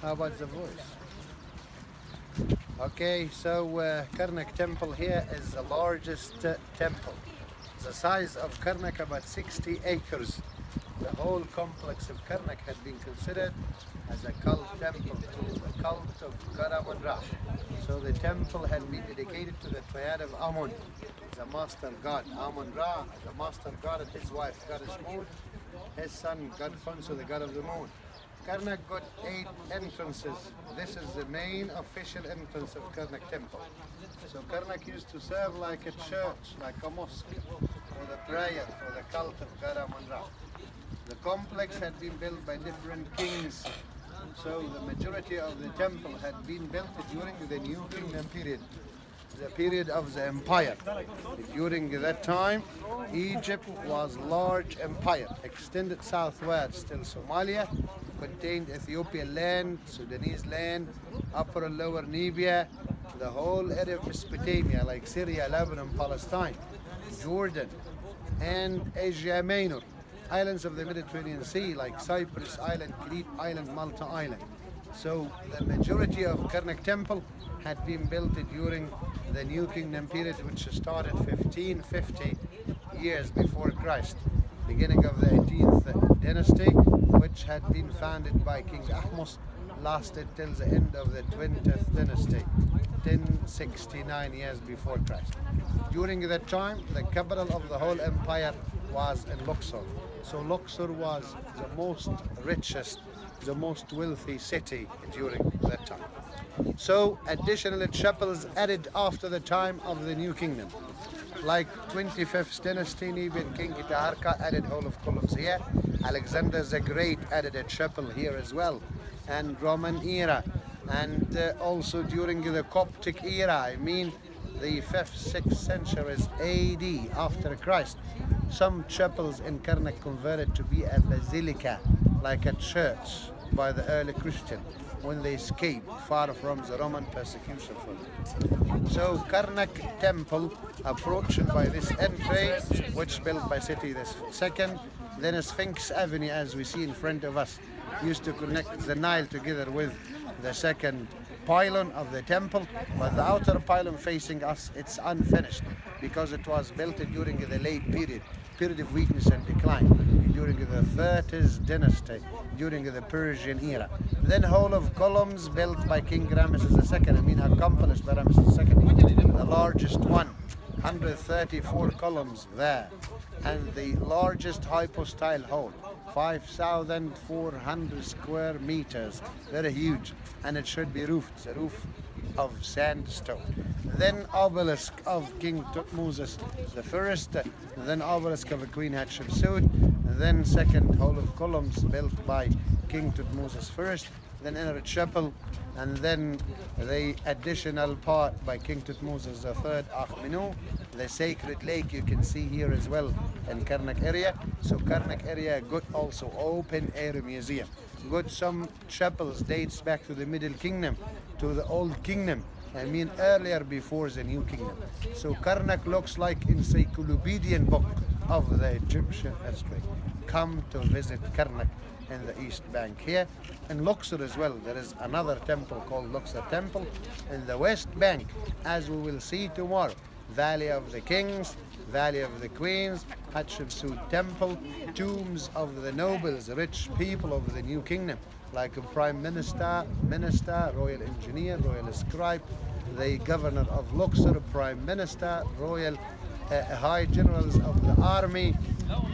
How about the voice? Okay, so Karnak Temple here is the largest temple. The size of Karnak about 60 acres. The whole complex of Karnak had been considered as a cult temple to the cult of God Amun-Ra. So the temple had been dedicated to the triad of Amun, the master god. Amun-Ra, the master god, and his wife, goddess Moon, his son, God Khonsu, the god of the moon. Karnak got 8 entrances. This is the main official entrance of Karnak Temple. So Karnak used to serve like a church, like a mosque, for the prayer, for the cult of God Amun-Ra. The complex had been built by different kings. So the majority of the temple had been built during the New Kingdom period, the period of the empire. During that time, Egypt was large empire, extended southwards till Somalia, contained Ethiopian land, Sudanese land, upper and lower Nubia, the whole area of Mesopotamia like Syria, Lebanon, Palestine, Jordan, and Asia Minor, islands of the Mediterranean Sea like Cyprus Island, Crete Island, Malta Island. So the majority of Karnak Temple had been built during the New Kingdom period, which started 1550 years before Christ, beginning of the 18th dynasty, which had been founded by King Ahmose, lasted till the end of the 20th dynasty, 1069 years before Christ. During that time, the capital of the whole empire was in Luxor. So Luxor was the most richest, the most wealthy city during that time. So additional chapels added after the time of the New Kingdom, like 25th dynasty, Nubian King Itaharka added Hall of Columns here. Alexander the Great added a chapel here as well, and Roman era, and also during the Coptic era, I mean the 5th, 6th centuries AD after Christ, some chapels in Karnak converted to be a basilica, like a church by the early Christian when they escaped far from the Roman persecution for them. So Karnak Temple, approached by this entry, which built by Seti II, then Sphinx Avenue, as we see in front of us, used to connect the Nile together with the second pylon of the temple, but the outer pylon facing us, it's unfinished because it was built during the late period of weakness and decline, during the 30th dynasty, during the Persian era. Then Hall of Columns built by King Ramesses II, accomplished by Ramesses II, the largest one, 134 columns there, and the largest hypostyle hall, 5,400 square meters, very huge, and it should be roofed, the roof of sandstone. Then obelisk of King Thutmose I, then obelisk of Queen Hatshepsut, then second Hall of Columns built by King Thutmose I, then inner chapel, and then the additional part by King Thutmose III, Akhmenu, the sacred lake you can see here as well in Karnak area. So Karnak area got also open air museum. Got some chapels dates back to the Middle Kingdom, to the Old Kingdom, earlier before the New Kingdom. So Karnak looks like encyclopedian book of the Egyptian history. Come to visit Karnak in the East Bank here. In Luxor as well, there is another temple called Luxor Temple. In the West Bank, as we will see tomorrow, Valley of the Kings, Valley of the Queens, Hatshepsut Temple, tombs of the nobles, rich people of the New Kingdom, like a prime minister, royal engineer, royal scribe, the governor of Luxor, prime minister, royal high generals of the army,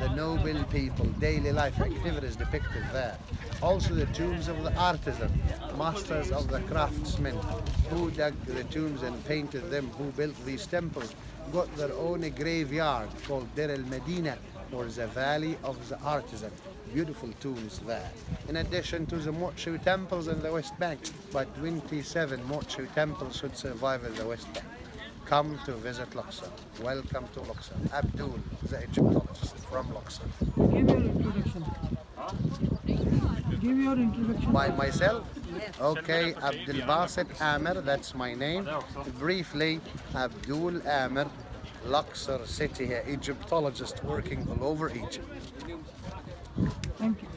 the noble people, daily life activities depicted there. Also the tombs of the artisan, masters of the craftsmen, who dug the tombs and painted them, who built these temples, got their own graveyard called Deir el-Medina, or the Valley of the Artisan. Beautiful tombs there. In addition to the Mokshu temples in the West Bank, but 27 Mokshu temples should survive in the West Bank. Come to visit Luxor. Welcome to Luxor. Abdul, the Egyptologist from Luxor. Give your introduction. Give your introduction. By myself? Okay, Abdul Basit Amir, that's my name. Briefly, Abdul Amir, Luxor City here, Egyptologist working all over Egypt. Thank you.